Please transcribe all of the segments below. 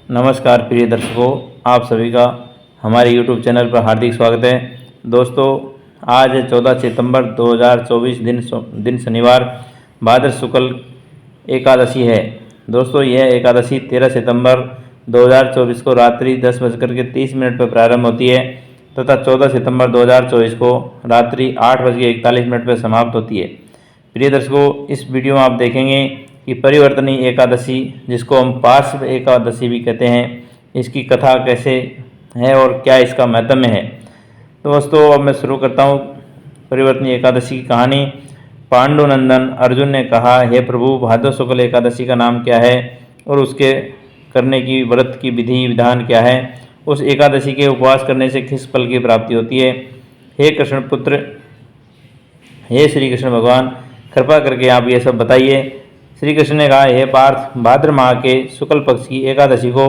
नमस्कार प्रिय दर्शकों, आप सभी का हमारे YouTube चैनल पर हार्दिक स्वागत है। दोस्तों, आज है 14 सितंबर 2024 दिन शनिवार, भाद्र शुक्ल एकादशी है। दोस्तों, यह एकादशी 13 सितंबर 2024 को रात्रि 10:30 पर प्रारंभ होती है तथा 14 सितंबर 2024 को रात्रि 8:41 पर समाप्त होती है। प्रिय दर्शकों, इस वीडियो में आप देखेंगे कि परिवर्तनी एकादशी, जिसको हम पार्श्व एकादशी भी कहते हैं, इसकी कथा कैसे है और क्या इसका महत्व है। तो दोस्तों, अब मैं शुरू करता हूँ परिवर्तनी एकादशी की कहानी। पांडुनंदन अर्जुन ने कहा, हे प्रभु, भाद्र शुक्ल एकादशी का नाम क्या है और उसके करने की व्रत की विधि विधान क्या है? उस एकादशी के उपवास करने से किस फल की प्राप्ति होती है? हे कृष्ण पुत्र, हे श्री कृष्ण भगवान, कृपा करके आप ये सब बताइए। श्री कृष्ण ने कहा, हे पार्थ, भाद्र माह के शुक्ल पक्ष की एकादशी को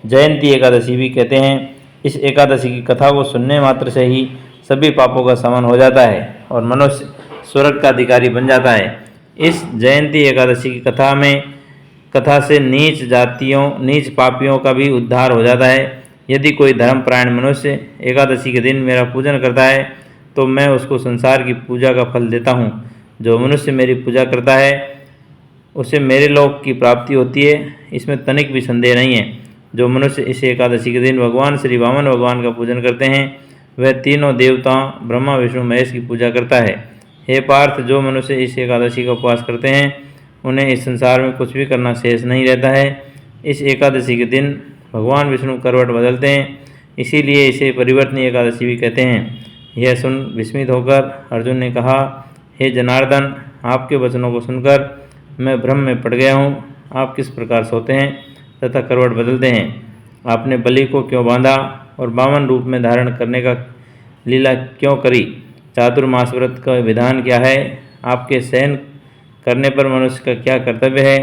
जयंती एकादशी भी कहते हैं। इस एकादशी की कथा को सुनने मात्र से ही सभी पापों का शमन हो जाता है और मनुष्य स्वर्ग का अधिकारी बन जाता है। इस जयंती एकादशी की कथा से नीच पापियों का भी उद्धार हो जाता है। यदि कोई धर्मपरायण मनुष्य एकादशी के दिन मेरा पूजन करता है तो मैं उसको संसार की पूजा का फल देता हूँ। जो मनुष्य मेरी पूजा करता है उसे मेरे लोक की प्राप्ति होती है, इसमें तनिक भी संदेह नहीं है। जो मनुष्य इस एकादशी के दिन भगवान श्री वामन भगवान का पूजन करते हैं वह तीनों देवताओं ब्रह्मा विष्णु महेश की पूजा करता है। हे पार्थ, जो मनुष्य इस एकादशी का उपवास करते हैं उन्हें इस संसार में कुछ भी करना शेष नहीं रहता है। इस एकादशी के दिन भगवान विष्णु करवट बदलते हैं, इसीलिए इसे परिवर्तनी एकादशी भी कहते हैं। यह सुन विस्मित होकर अर्जुन ने कहा, हे जनार्दन, आपके वचनों को सुनकर मैं भ्रम में पड़ गया हूँ। आप किस प्रकार सोते हैं तथा करवट बदलते हैं? आपने बलि को क्यों बांधा और वामन रूप में धारण करने का लीला क्यों करी? चातुर्मास व्रत का विधान क्या है? आपके शयन करने पर मनुष्य का क्या कर्तव्य है?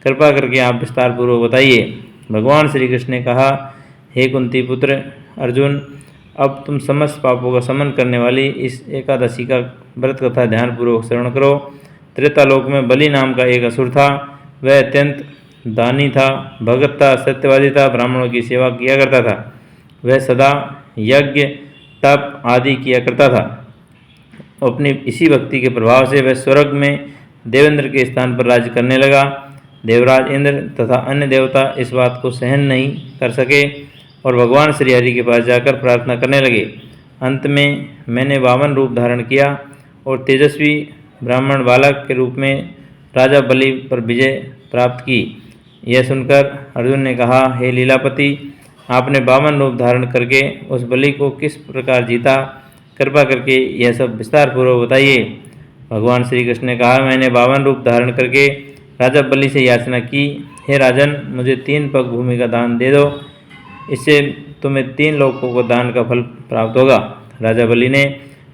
कृपा करके आप विस्तार पूर्वक बताइए। भगवान श्री कृष्ण ने कहा, हे कुंती पुत्र अर्जुन, अब तुम समस्त पापों का शमन करने वाली इस एकादशी का व्रत कथा ध्यानपूर्वक श्रवण करो। त्रेतालोक में बलि नाम का एक असुर था। वह अत्यंत दानी था, भगत था, सत्यवादी था, ब्राह्मणों की सेवा किया करता था। वह सदा यज्ञ तप आदि किया करता था। अपनी इसी भक्ति के प्रभाव से वह स्वर्ग में देवेंद्र के स्थान पर राज्य करने लगा। देवराज इंद्र तथा अन्य देवता इस बात को सहन नहीं कर सके और भगवान श्री हरि के पास जाकर प्रार्थना करने लगे। अंत में मैंने वामन रूप धारण किया और तेजस्वी ब्राह्मण बालक के रूप में राजा बलि पर विजय प्राप्त की। यह सुनकर अर्जुन ने कहा, हे लीलापति, आपने वामन रूप धारण करके उस बलि को किस प्रकार जीता? कृपा करके यह सब विस्तार पूर्वक बताइए। भगवान श्री कृष्ण ने कहा, मैंने वामन रूप धारण करके राजा बलि से याचना की, हे राजन, मुझे 3 पग भूमि का दान दे दो, इससे तुम्हें 3 लोकों को दान का फल प्राप्त होगा। राजा बलि ने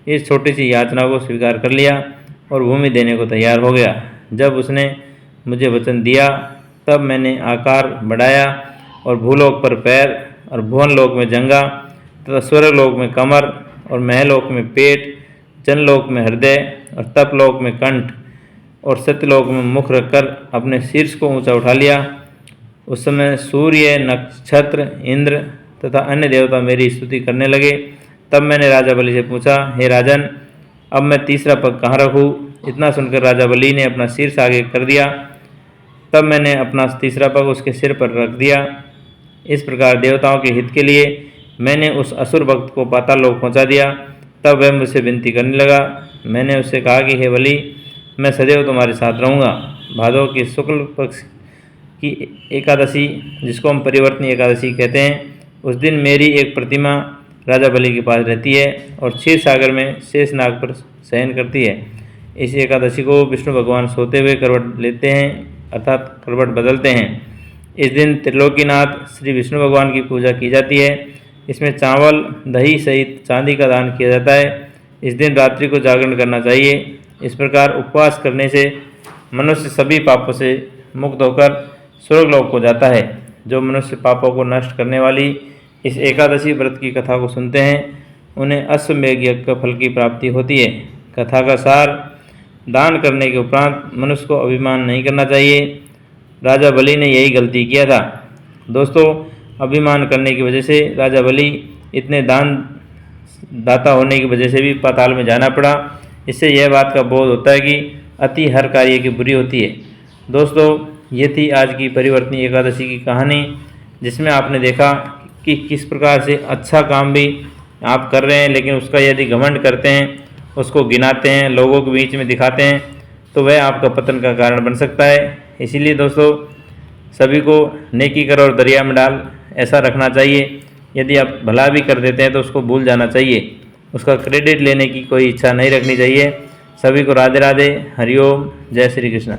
इस छोटी सी याचना को स्वीकार कर लिया और भूमि देने को तैयार हो गया। जब उसने मुझे वचन दिया तब मैंने आकार बढ़ाया और भूलोक पर पैर और भुवनलोक में जंघा तथा स्वर्गलोक में कमर और महलोक में पेट, जनलोक में हृदय और तपलोक में कंठ और सत्यलोक में मुख रखकर अपने शीर्ष को ऊंचा उठा लिया। उस समय सूर्य, नक्षत्र, इंद्र तथा अन्य देवता मेरी स्तुति करने लगे। तब मैंने राजा बलि से पूछा, हे राजन, अब मैं तीसरा पग कहाँ रखूँ? इतना सुनकर राजा बलि ने अपना शीर्ष आगे कर दिया। तब मैंने अपना तीसरा पग उसके सिर पर रख दिया। इस प्रकार देवताओं के हित के लिए मैंने उस असुर भक्त को पाताल लोक पहुँचा दिया। तब वह मुझसे विनती करने लगा। मैंने उससे कहा कि हे बलि, मैं सदैव तुम्हारे साथ रहूँगा। भादों की शुक्ल पक्ष की एकादशी, जिसको हम परिवर्तनी एकादशी कहते हैं, उस दिन मेरी एक प्रतिमा राजा बलि के पास रहती है और क्षीर सागर में शेषनाग पर शयन करती है। इस एकादशी को विष्णु भगवान सोते हुए करवट लेते हैं, अर्थात करवट बदलते हैं। इस दिन त्रिलोकीनाथ श्री विष्णु भगवान की पूजा की जाती है। इसमें चावल दही सहित चांदी का दान किया जाता है। इस दिन रात्रि को जागरण करना चाहिए। इस प्रकार उपवास करने से मनुष्य सभी पापों से मुक्त होकर स्वर्गलोक को जाता है। जो मनुष्य पापों को नष्ट करने वाली इस एकादशी व्रत की कथा को सुनते हैं उन्हें अश्वमेध यज्ञ का फल की प्राप्ति होती है। कथा का सार, दान करने के उपरांत मनुष्य को अभिमान नहीं करना चाहिए। राजा बलि ने यही गलती किया था। दोस्तों, अभिमान करने की वजह से राजा बलि इतने दाता होने की वजह से भी पाताल में जाना पड़ा। इससे यह बात का बोध होता है कि अति हर कार्य की बुरी होती है। दोस्तों, ये थी आज की परिवर्तनीय एकादशी की कहानी, जिसमें आपने देखा कि किस प्रकार से अच्छा काम भी आप कर रहे हैं, लेकिन उसका यदि घमंड करते हैं, उसको गिनाते हैं, लोगों के बीच में दिखाते हैं, तो वह आपका पतन का कारण बन सकता है। इसीलिए दोस्तों, सभी को नेकी कर और दरिया में डाल ऐसा रखना चाहिए। यदि आप भला भी कर देते हैं तो उसको भूल जाना चाहिए, उसका क्रेडिट लेने की कोई इच्छा नहीं रखनी चाहिए। सभी को राधे राधे, हरिओम, जय श्री कृष्ण।